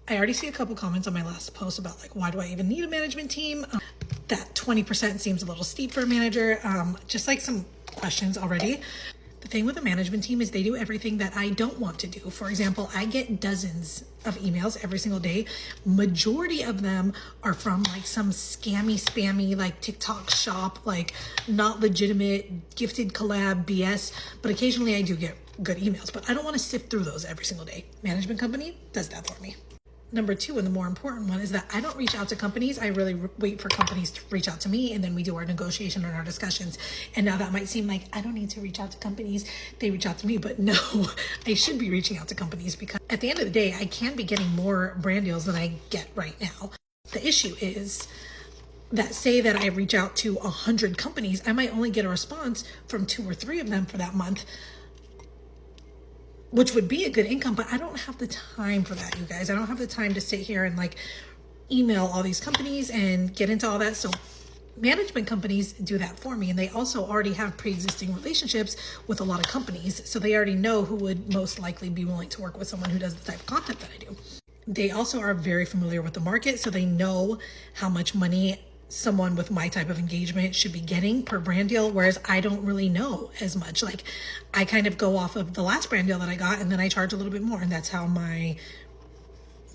I already see a couple comments on my last post about like, why do I even need a management team? That 20% seems a little steep for a manager. Just like some questions already. The thing with a management team is they do everything that I don't want to do. For example, I get dozens of emails every single day. Majority of them are from like some scammy, spammy, like TikTok shop, like not legitimate, gifted collab BS. But occasionally I do get good emails, but I don't want to sift through those every single day. Management company does that for me. Number two, and the more important one, is that I don't reach out to companies. I really wait for companies to reach out to me, and then we do our negotiation and our discussions. And now that might seem like I don't need to reach out to companies. They reach out to me, but no, I should be reaching out to companies because at the end of the day, I can be getting more brand deals than I get right now. The issue is that say that I reach out to 100 companies, I might only get a response from 2 or 3 of them for that month, which would be a good income, but I don't have the time for that, you guys. I don't have the time to sit here and like email all these companies and get into all that. So management companies do that for me. And they also already have pre-existing relationships with a lot of companies. So they already know who would most likely be willing to work with someone who does the type of content that I do. They also are very familiar with the market. So they know how much money someone with my type of engagement should be getting per brand deal, whereas I don't really know as much. Like I kind of go off of the last brand deal that I got and then I charge a little bit more, and that's how my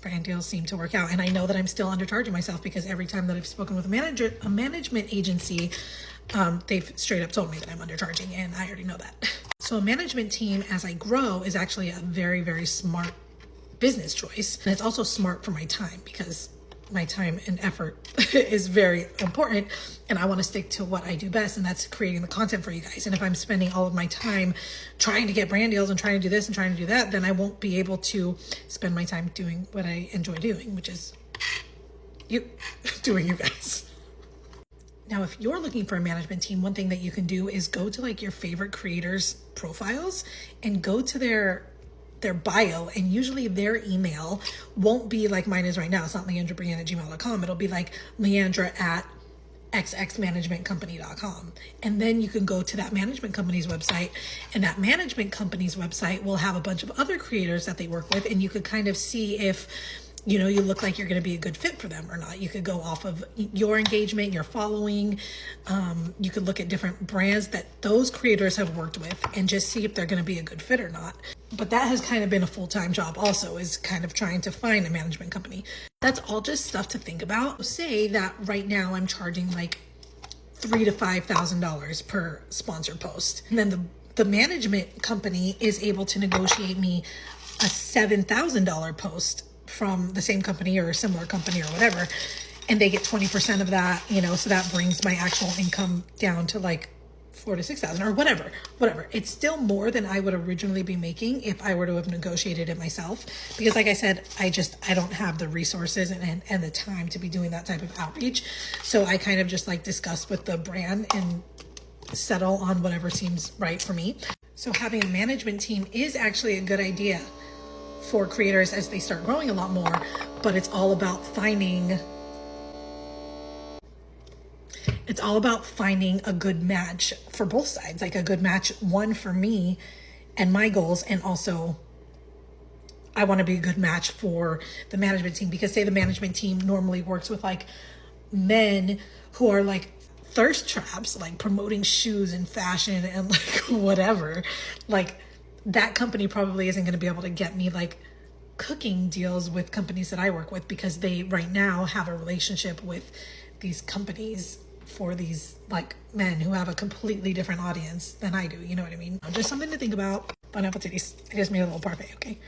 brand deals seem to work out. And I know that I'm still undercharging myself because every time that I've spoken with a management agency, they've straight up told me that I'm undercharging, and I already know that. So a management team as I grow is actually a very, very smart business choice. And it's also smart for my time because my time and effort is very important, and I want to stick to what I do best, and that's creating the content for you guys. And if I'm spending all of my time trying to get brand deals and trying to do this and trying to do that, then I won't be able to spend my time doing what I enjoy doing, which is doing you guys. Now, if you're looking for a management team, one thing that you can do is go to like your favorite creators' profiles and go to their bio, and usually their email won't be like mine is right now. It's not leandrabrienne@gmail.com. It'll be like Leandra at xxmanagementcompany.com. And then you can go to that management company's website, and that management company's website will have a bunch of other creators that they work with, and you could kind of see if you look like you're going to be a good fit for them or not. You could go off of your engagement, your following. You could look at different brands that those creators have worked with and just see if they're going to be a good fit or not. But that has kind of been a full-time job also, is kind of trying to find a management company. That's all just stuff to think about. Say that right now I'm charging like $3,000 to $5,000 per sponsored post. And then the management company is able to negotiate me a $7,000 post from the same company or a similar company or whatever, and they get 20% of that, so that brings my actual income down to like $4,000 to $6,000 or whatever. It's still more than I would originally be making if I were to have negotiated it myself, because like I said, I don't have the resources and the time to be doing that type of outreach. So I kind of just like discuss with the brand and settle on whatever seems right for me. So having a management team is actually a good idea for creators as they start growing a lot more, but it's all about finding a good match for both sides, like a good match, one for me and my goals, and also I want to be a good match for the management team, because say the management team normally works with like men who are like thirst traps, like promoting shoes and fashion and like whatever, like that company probably isn't going to be able to get me like cooking deals with companies that I work with, because they right now have a relationship with these companies for these like men who have a completely different audience than I do. You know what I mean? Just something to think about. Bon appetit. I just made a little parfait, okay?